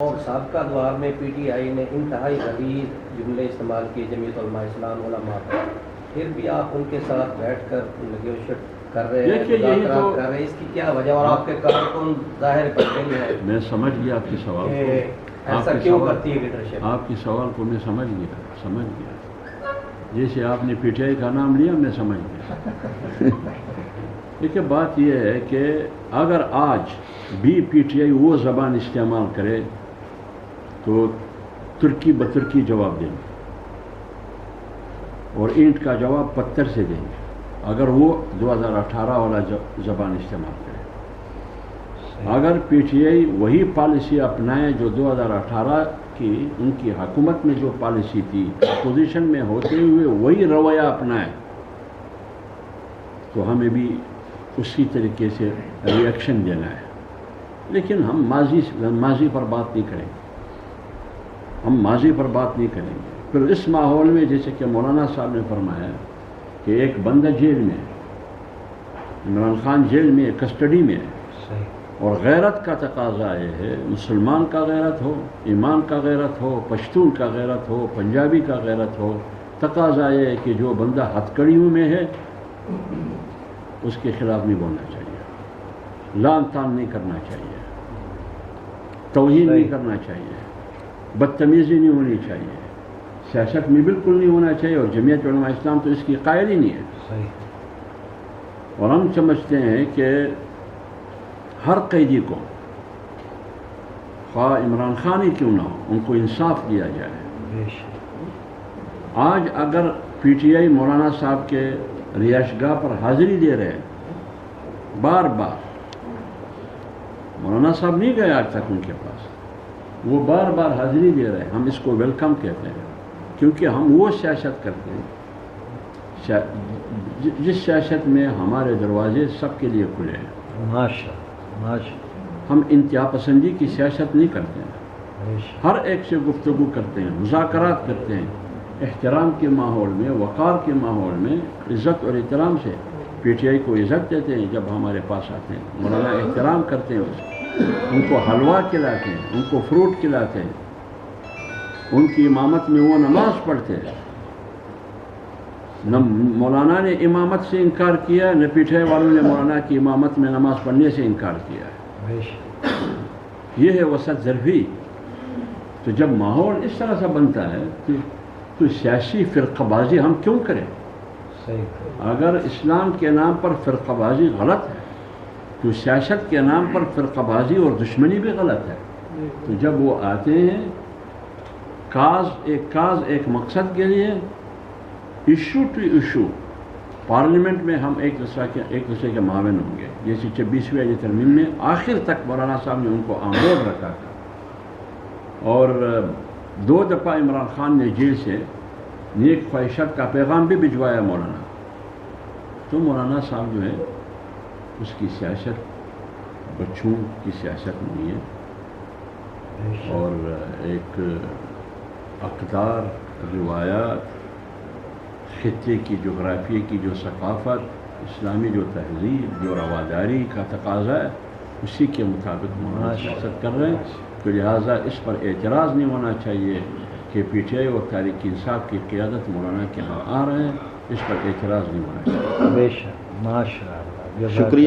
اور سابقہ ادوار میں پی ٹی آئی نے انتہائی غلیظ جملے استعمال کیے جمعیت علماء اسلام علماء پر، پھر بھی آپ ان کے ساتھ بیٹھ کر نیگوشیٹ کر رہے ہیں، مذاکرات کر رہے ہیں، اس کی کیا وجہ؟ اور آپ کے کارکن ظاہر پر گئی ہے۔ میں سمجھ گیا آپ کے سوال کو، ایسا کیوں کرتی ہے لیڈرشپ؟ آپ کے سوال کو میں سمجھ گیا، جیسے آپ نے پی ٹی آئی کا نام لیا میں سمجھ گیا۔ دیکھیے بات یہ ہے کہ اگر آج بھی پی ٹی آئی وہ زبان استعمال کرے تو ترکی بترکی جواب دیں گے اور اینٹ کا جواب پتھر سے دیں گے اگر وہ 2018 والا زبان استعمال کرے۔ اگر پی ٹی آئی وہی پالیسی اپنائے جو 2018 کی ان کی حکومت میں جو پالیسی تھی، اپوزیشن میں ہوتے ہوئے وہی رویہ اپنائے، تو ہمیں بھی اسی طریقے سے ری ایکشن دینا ہے۔ لیکن ہم ماضی پر بات نہیں کریں گے، ہم ماضی پر بات نہیں کریں گے۔ پھر اس ماحول میں جیسے کہ مولانا صاحب نے فرمایا کہ ایک بندہ جیل میں، عمران خان جیل میں کسٹڈی میں ہے، اور غیرت کا تقاضا یہ ہے، مسلمان کا غیرت ہو، ایمان کا غیرت ہو، پشتون کا غیرت ہو، پنجابی کا غیرت ہو، تقاضا یہ ہے کہ جو بندہ ہتھکڑیوں میں ہے اس کے خلاف نہیں بولنا چاہیے، لعن طعن نہیں کرنا چاہیے، توہین نہیں کرنا چاہیے، بدتمیزی نہیں ہونی چاہیے، سیاست میں بالکل نہیں ہونا چاہیے، اور جمعیت علماء اسلام تو اس کی قائل ہی نہیں ہے۔ اور ہم سمجھتے ہیں کہ ہر قیدی کو، خواہ عمران خان ہی کیوں نہ ہو، ان کو انصاف دیا جائے۔ آج اگر پی ٹی آئی مولانا صاحب کے رہائش گاہ پر حاضری دے رہے ہیں، بار بار مولانا صاحب نہیں گئے آج تک ان کے پاس، وہ بار بار حاضری دے رہے ہیں، ہم اس کو ویلکم کہتے ہیں، کیونکہ ہم وہ سیاست کرتے ہیں جس سیاست میں ہمارے دروازے سب کے لیے کھلے ہیں۔ ہم انتہا پسندی کی سیاست نہیں کرتے ہیں، ہر ایک سے گفتگو کرتے ہیں، مذاکرات کرتے ہیں، احترام کے ماحول میں، وقار کے ماحول میں، عزت اور احترام سے پی ٹی آئی کو عزت دیتے ہیں۔ جب ہمارے پاس آتے ہیں مولانا احترام کرتے ہیں، ان کو حلوہ کھلاتے ہیں، ان کو فروٹ کھلاتے ہیں، ان کی امامت میں وہ نماز پڑھتے ہیں۔ نہ مولانا نے امامت سے انکار کیا، نہ پی ٹی آئی والوں نے مولانا کی امامت میں نماز پڑھنے سے انکار کیا ہے۔ یہ ہے وسط ظرفی۔ تو جب ماحول اس طرح سے بنتا ہے تو سیاسی فرقہ بازی ہم کیوں کریں؟ اگر اسلام کے نام پر فرقہ بازی غلط ہے تو سیاست کے نام پر فرقہ بازی اور دشمنی بھی غلط ہے۔ تو جب وہ آتے ہیں کاز ایک مقصد کے لیے، ایشو ٹو ایشو، پارلیمنٹ میں ہم ایک دوسرے کے معاون ہوں گے، جیسے 26ویں ترمیم میں آخر تک مولانا صاحب نے ان کو آمود رکھا تھا، اور 2 دفعہ عمران خان نے جیل سے نیک خواہشات کا پیغام بھی بھجوایا مولانا۔ تو مولانا صاحب جو ہے اس کی سیاست بچوں کی سیاست نہیں ہے، اور ایک اقدار، روایات، خطے کی جغرافیے کی جو ثقافت، اسلامی جو تہذیب، جو رواداری کا تقاضا ہے، اسی کے مطابق مولانا سیاست کر رہے ہیں۔ تو لہٰذا اس پر اعتراض نہیں ہونا چاہیے کہ پی ٹی آئی اور تحریک انصاف کی قیادت مولانا کے ہاں آ رہے ہیں، اس پر اعتراض نہیں ہونا چاہیے۔ بے شک، ماشاء اللہ، شکریہ۔